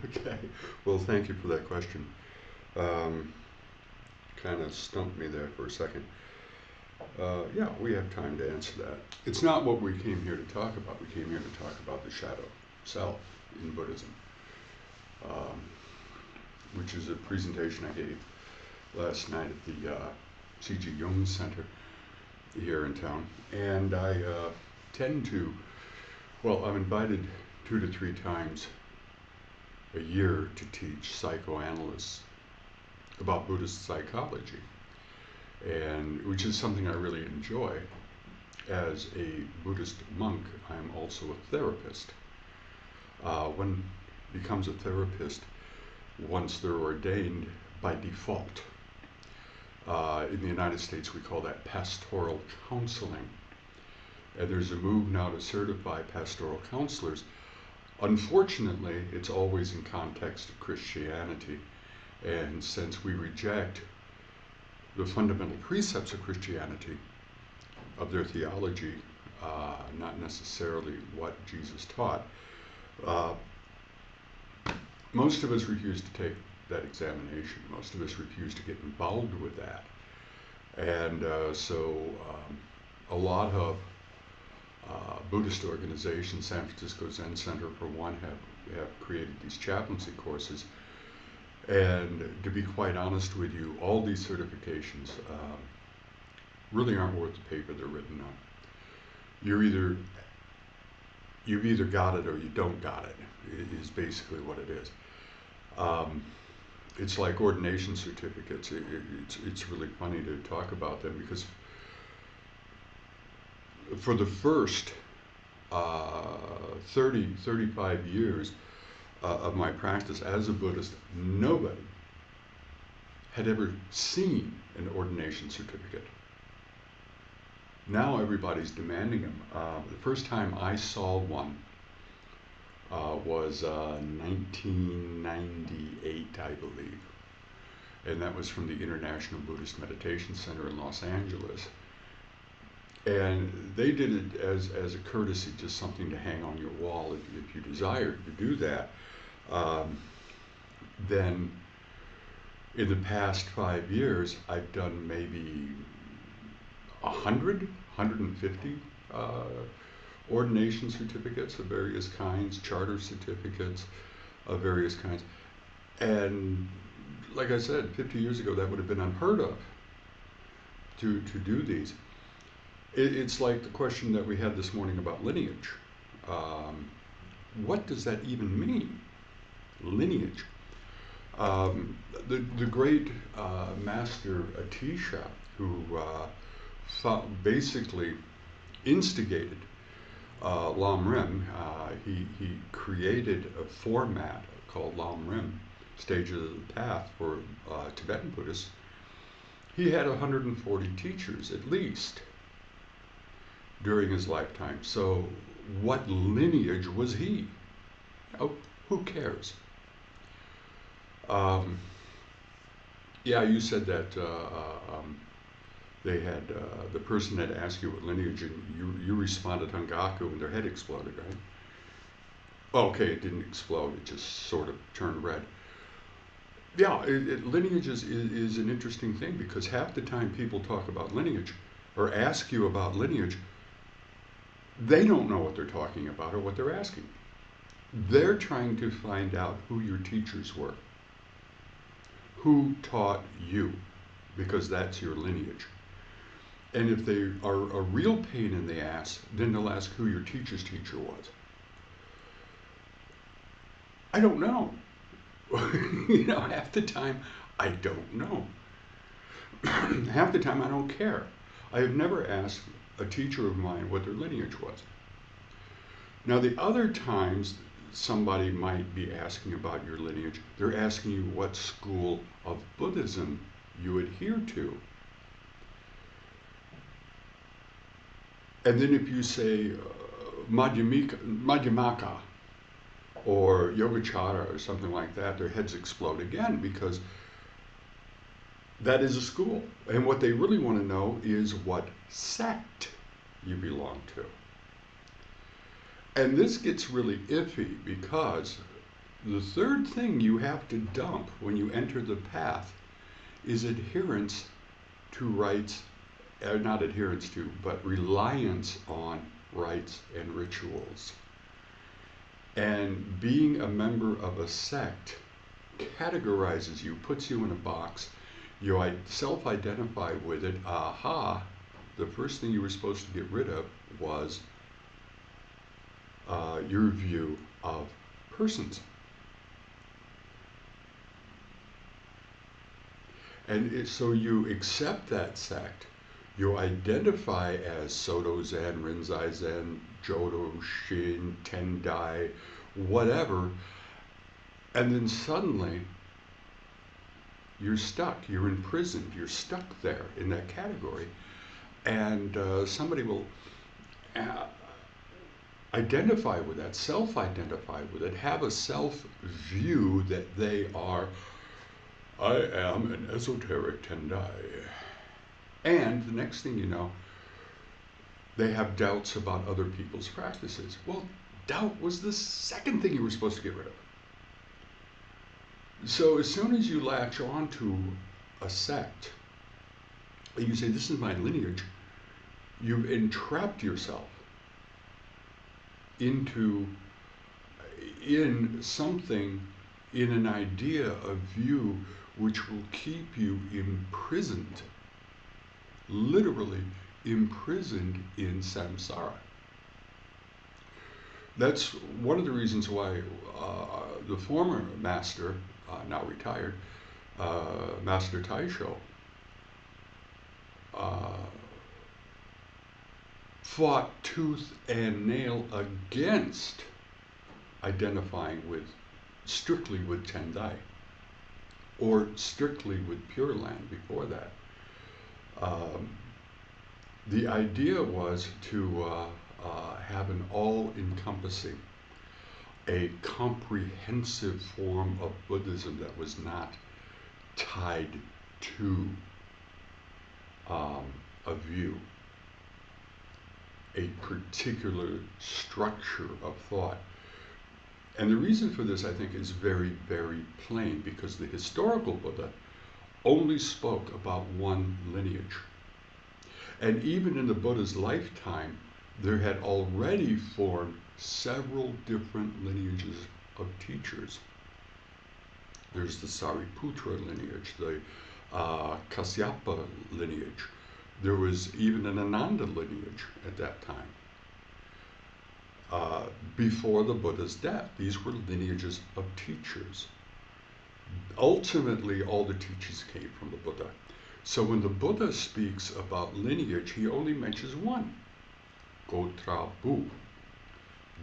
Okay. Well, thank you for that question. Um, Kind of stumped me there for a second. Yeah, we have time to answer that. It's not what we came here to talk about. We came here to talk about the shadow self in Buddhism, um, which is a presentation I gave last night at the C.G. Jung Center here in town. And I tend to, well, I'm invited 2 to 3 times a year to teach psychoanalysts about Buddhist psychology, and which is something I really enjoy. As a Buddhist monk, I'm also a therapist. One becomes a therapist once they're ordained by default. In the United States, we call that pastoral counseling. And there's a move now to certify pastoral counselors. Unfortunately, it's always in context of Christianity. And since we reject the fundamental precepts of Christianity, of their theology, not necessarily what Jesus taught, uh, most of us refuse to take that examination. Most of us refuse to get involved with that. And a lot of Buddhist organizations, San Francisco Zen Center for one, have created these chaplaincy courses. And to be quite honest with you, all these certifications really aren't worth the paper they're written on. You've either got it or you don't got it, is basically what it is. Um, it's like ordination certificates. It's really funny to talk about them because for the first 35 years of my practice as a Buddhist, nobody had ever seen an ordination certificate. Now everybody's demanding them. The first time I saw one was 1998, I believe. And that was from the International Buddhist Meditation Center in Los Angeles. And they did it as a courtesy, just something to hang on your wall if you desired to do that. Then in the past 5 years, I've done maybe 150 ordination certificates of various kinds, charter certificates of various kinds. And like I said, 50 years ago, that would have been unheard of to do these. It's like the question that we had this morning about lineage. What does that even mean? Lineage. The great master Atisha, who basically instigated Lam Rim, he created a format called Lam Rim, Stages of the Path, for Tibetan Buddhists. He had 140 teachers at least during his lifetime. So what lineage was he? Oh, who cares? Yeah, you said that they had the person had asked you what lineage, and you responded Hongaku, and their head exploded, right? Oh, okay, it didn't explode; it just sort of turned red. Yeah, lineage is an interesting thing because half the time people talk about lineage or ask you about lineage, they don't know what they're talking about or what they're asking. They're trying to find out who your teachers were, who taught you, because that's your lineage. And if they are a real pain in the ass, then they'll ask who your teacher's teacher was. I don't know. Half the time, I don't know. Half the time, I don't care. I have never asked a teacher of mine what their lineage was. Now, the other times somebody might be asking about your lineage, they're asking you what school of Buddhism you adhere to. And then if you say Madhyamaka or Yogacara or something like that, their heads explode again because that is a school. And what they really want to know is what sect you belong to. And this gets really iffy because The third thing you have to dump when you enter the path is adherence to rites, not adherence to, but reliance on rites and rituals. And being a member of a sect categorizes you, puts you in a box, you self-identify with it. Aha, the first thing you were supposed to get rid of was your view of persons. And so you accept that sect, you identify as Soto Zen, Rinzai Zen, Jodo, Shin, Tendai, whatever, and then suddenly you're stuck, you're imprisoned, you're stuck there in that category. And somebody will identify with that, self-identify with it, have a self-view that they are, I am an esoteric Tendai. And the next thing you know, they have doubts about other people's practices. Well, doubt was the second thing you were supposed to get rid of. So as soon as you latch on to a sect, and you say, this is my lineage, you've entrapped yourself in something, in an idea, a view, which will keep you imprisoned, literally imprisoned in samsara. That's one of the reasons why the former master, now retired, Master Taisho, fought tooth and nail against identifying strictly with Tendai, or strictly with Pure Land before that. The idea was to have an all-encompassing, a comprehensive form of Buddhism that was not tied to a view, a particular structure of thought. And the reason for this, I think, is very, very plain, because the historical Buddha only spoke about one lineage. And even in the Buddha's lifetime, there had already formed several different lineages of teachers. There's the Sariputra lineage, the Kasyapa lineage. There was even an Ananda lineage at that time. Before the Buddha's death, these were lineages of teachers. Ultimately, all the teachings came from the Buddha. So when the Buddha speaks about lineage, he only mentions one, Gotra Bu,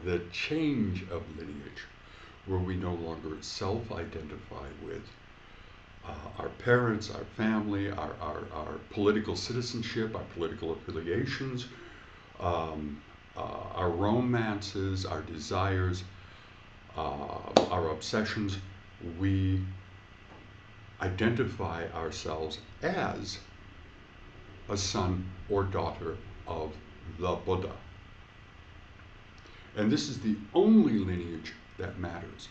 the change of lineage, where we no longer self-identify with our parents, our family, our political citizenship, our political affiliations, our romances, our desires, our obsessions. We identify ourselves as a son or daughter of the Buddha. And this is the only lineage that matters,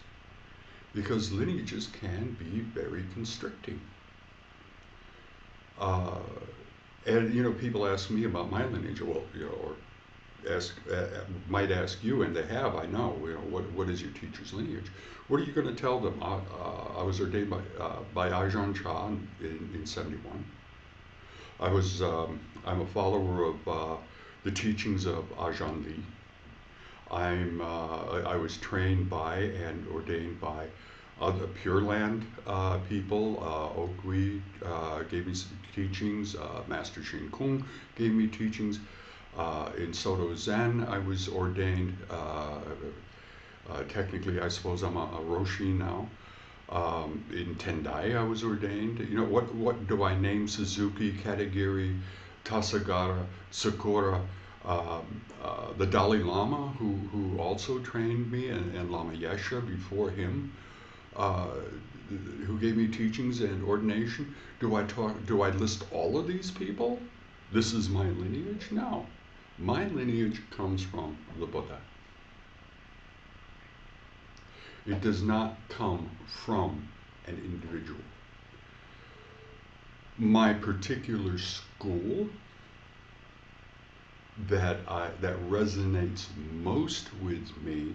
because lineages can be very constricting. And people ask me about my lineage, well, or might ask you, and they have, I know, what is your teacher's lineage? What are you going to tell them? I was ordained by Ajahn Chah in 71. I'm a follower of the teachings of Ajahn Lee. I was trained by and ordained by the Pure Land people. Ogui gave me teachings. Master Shin Kung gave me teachings. In Soto Zen, I was ordained. Technically, I suppose I'm a Roshi now. In Tendai, I was ordained. What do I name? Suzuki, Katagiri, Tasagara, Sakura, the Dalai Lama, who also trained me, and Lama Yeshe before him, who gave me teachings and ordination. Do I list all of these people? This is my lineage? No. My lineage comes from the Buddha. It does not come from an individual. My particular school that resonates most with me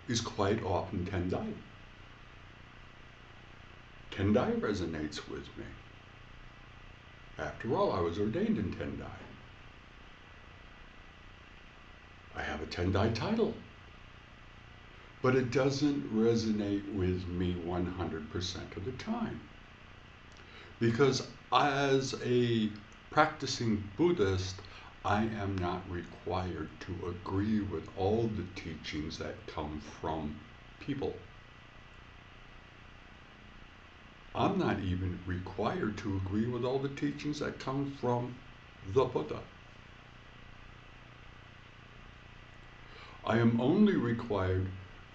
is quite often Tendai. Tendai resonates with me. After all, I was ordained in Tendai. I have a Tendai title. But it doesn't resonate with me 100% of the time. Because as a practicing Buddhist, I am not required to agree with all the teachings that come from people. I'm not even required to agree with all the teachings that come from the Buddha. I am only required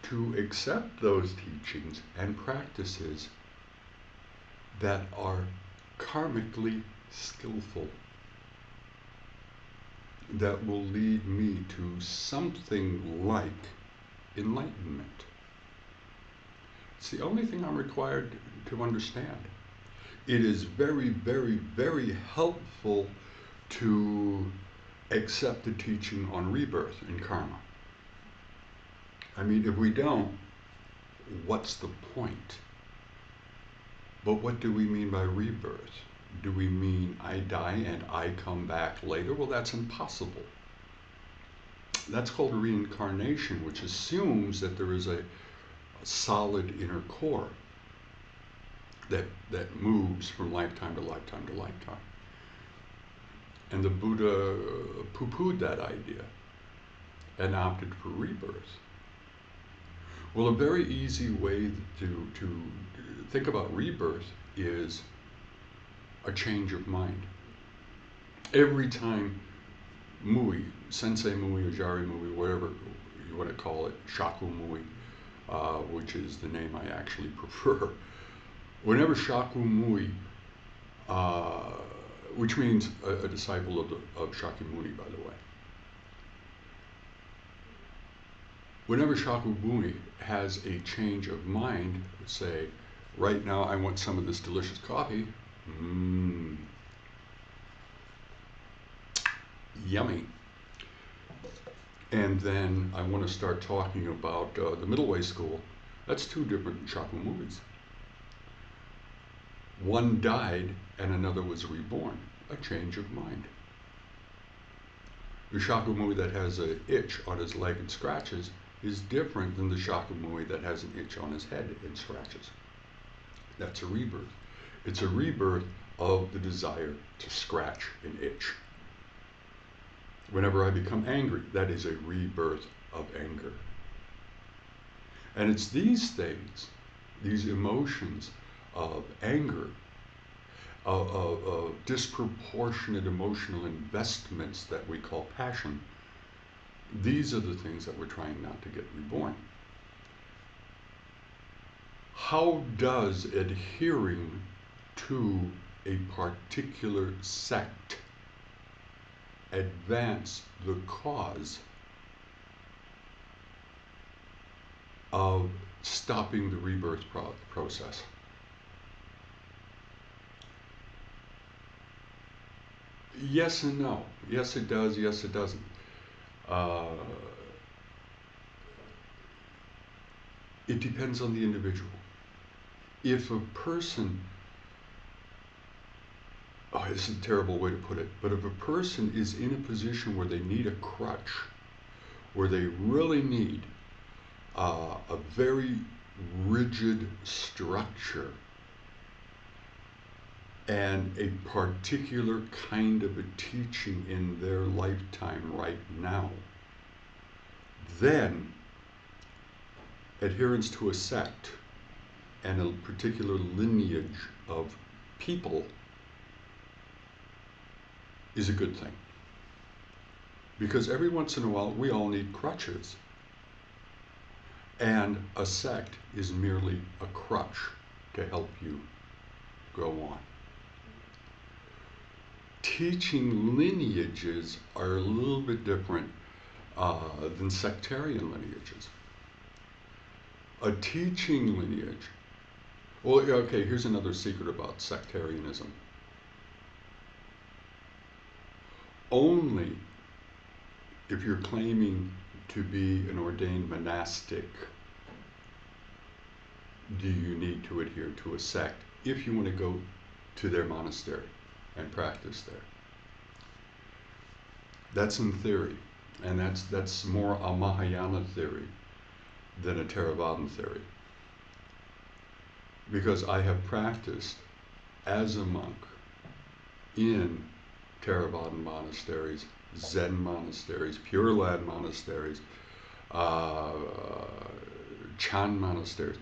to accept those teachings and practices that are karmically skillful, that will lead me to something like enlightenment. It's the only thing I'm required to understand. It is very, very, very helpful to accept the teaching on rebirth and karma. I mean, if we don't, what's the point? But what do we mean by rebirth? Do we mean I die and I come back later? Well, that's impossible. That's called reincarnation, which assumes that there is a solid inner core that moves from lifetime to lifetime to lifetime. And the Buddha poo-pooed that idea and opted for rebirth. Well, a very easy way to think about rebirth is a change of mind. Every time Mui, Sensei Mui, or Jari Mui, whatever you want to call it, Shaku Mui, which is the name I actually prefer. Whenever Shaku Mui, which means a disciple of Shakyamuni, by the way. Whenever Shakyamuni has a change of mind, say, right now I want some of this delicious coffee, yummy. And then I want to start talking about the middle way school. That's two different Shakyamunis. One died and another was reborn. A change of mind. The Shakyamuni that has an itch on his leg and scratches is different than the Shakyamuni that has an itch on his head and scratches. That's a rebirth. It's a rebirth of the desire to scratch and itch. Whenever I become angry, that is a rebirth of anger. And it's these things, these emotions of anger, of disproportionate emotional investments that we call passion, these are the things that we're trying not to get reborn. How does adhering to a particular sect advance the cause of stopping the rebirth process? Yes and no. Yes, it does. Yes, it doesn't. It depends on the individual. If a person, this is a terrible way to put it, but if a person is in a position where they need a crutch, where they really need a very rigid structure and a particular kind of a teaching in their lifetime right now, then adherence to a sect and a particular lineage of people is a good thing. Because every once in a while, we all need crutches. And a sect is merely a crutch to help you go on. Teaching lineages are a little bit different than sectarian lineages. A teaching lineage. Well, yeah, okay, here's another secret about sectarianism. Only if you're claiming to be an ordained monastic do you need to adhere to a sect if you want to go to their monastery and practice there. That's in theory, and that's more a Mahayana theory than a Theravadan theory. Because I have practiced as a monk in Theravadan monasteries, Zen monasteries, Pure Land monasteries, Chan monasteries.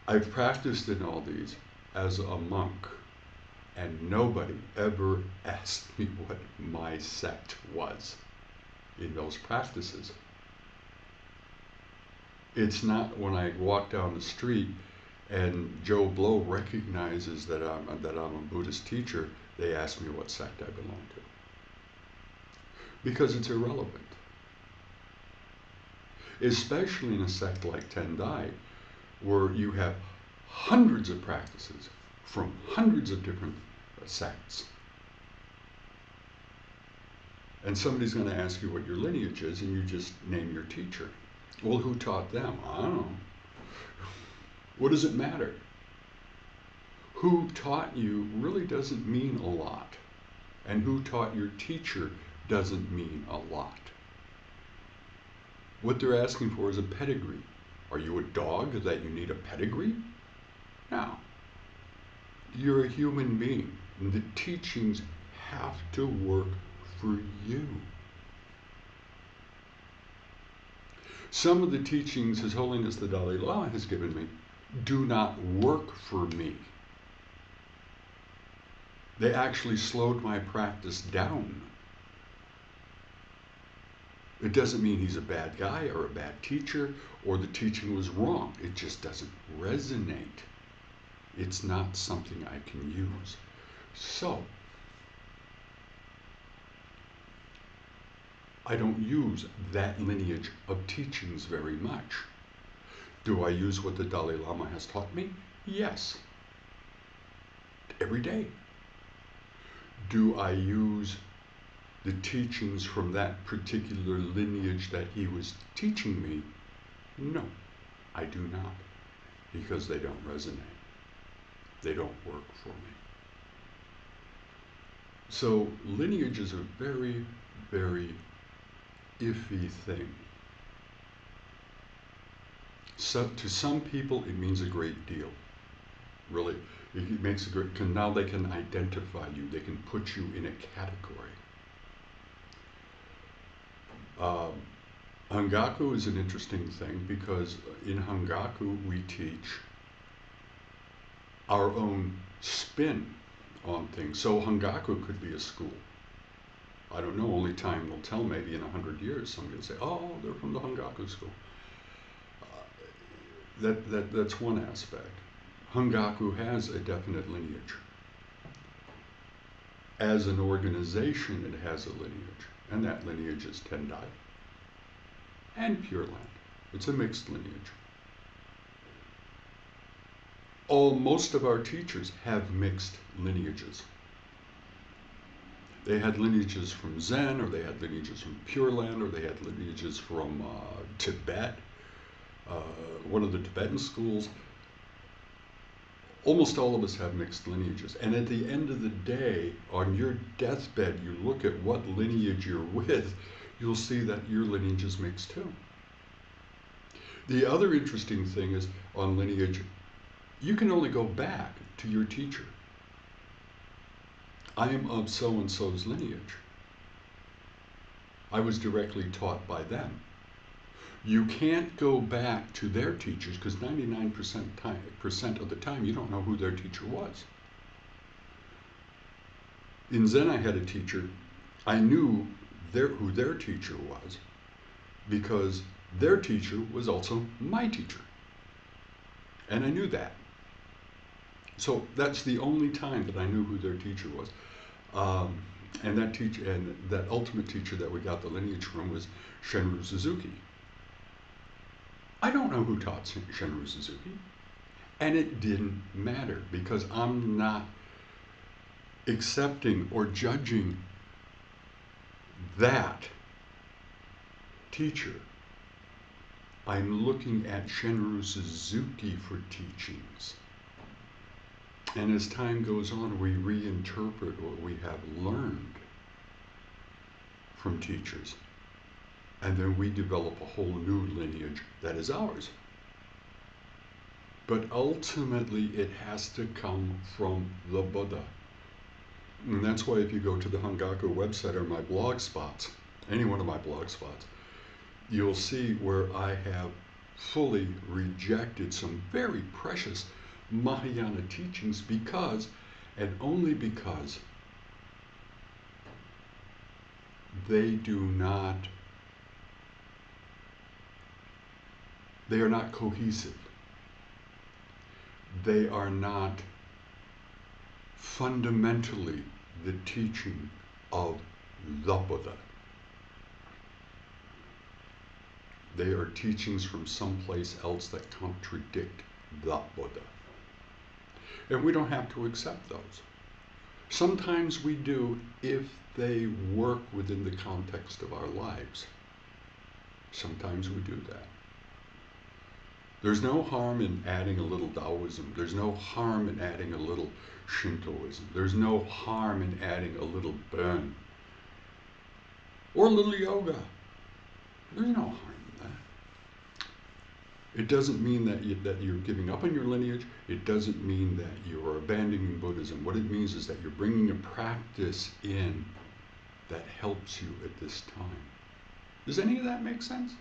I've practiced in all these as a monk, and nobody ever asked me what my sect was in those practices. It's not when I walk down the street and Joe Blow recognizes that I'm a Buddhist teacher, they ask me what sect I belong to. Because it's irrelevant. Especially in a sect like Tendai, where you have hundreds of practices from hundreds of different sects. And somebody's going to ask you what your lineage is, and you just name your teacher. Well, who taught them? I don't know. What does it matter? Who taught you really doesn't mean a lot. And who taught your teacher doesn't mean a lot. What they're asking for is a pedigree. Are you a dog that you need a pedigree? No. You're a human being. And the teachings have to work for you. Some of the teachings His Holiness the Dalai Lama has given me do not work for me. They actually slowed my practice down. It doesn't mean he's a bad guy or a bad teacher or the teaching was wrong. It just doesn't resonate. It's not something I can use. So, I don't use that lineage of teachings very much. Do I use what the Dalai Lama has taught me? Yes. Every day. Do I use the teachings from that particular lineage that he was teaching me? No, I do not, because they don't resonate. They don't work for me. So lineage is a very, very iffy thing. So to some people, it means a great deal. Really, it makes a great, because now they can identify you. They can put you in a category. Hongaku is an interesting thing because in Hongaku we teach our own spin on things. So Hongaku could be a school. I don't know, only time will tell. Maybe in 100 years somebody will say, oh, they're from the Hongaku school. That's one aspect. Hongaku has a definite lineage. As an organization, it has a lineage, and that lineage is Tendai and Pure Land. It's a mixed lineage. Most of our teachers have mixed lineages. They had lineages from Zen, or they had lineages from Pure Land, or they had lineages from Tibet, one of the Tibetan schools. Almost all of us have mixed lineages. And at the end of the day, on your deathbed, you look at what lineage you're with, you'll see that your lineage is mixed too. The other interesting thing is on lineage, you can only go back to your teacher. I am of so-and-so's lineage. I was directly taught by them. You can't go back to their teachers because 99% of the time you don't know who their teacher was. In Zen, I had a teacher. I knew who their teacher was because their teacher was also my teacher. And I knew that. So that's the only time that I knew who their teacher was. And that ultimate teacher that we got the lineage from was Shenru Suzuki. I don't know who taught Shinru Suzuki, and it didn't matter because I'm not accepting or judging that teacher. I'm looking at Shinru Suzuki for teachings. And as time goes on, we reinterpret what we have learned from teachers. And then we develop a whole new lineage that is ours. But ultimately, it has to come from the Buddha. And that's why if you go to the Hongaku website or my blog spots, any one of my blog spots, you'll see where I have fully rejected some very precious Mahayana teachings because, and only because, they are not cohesive. They are not fundamentally the teaching of the Buddha. They are teachings from someplace else that contradict the Buddha. And we don't have to accept those. Sometimes we do if they work within the context of our lives. Sometimes we do that. There's no harm in adding a little Taoism. There's no harm in adding a little Shintoism. There's no harm in adding a little Bon or a little yoga. There's no harm in that. It doesn't mean that you're giving up on your lineage. It doesn't mean that you're abandoning Buddhism. What it means is that you're bringing a practice in that helps you at this time. Does any of that make sense?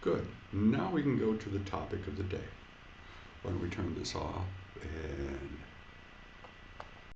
Good. Now we can go to the topic of the day. Why don't we turn this off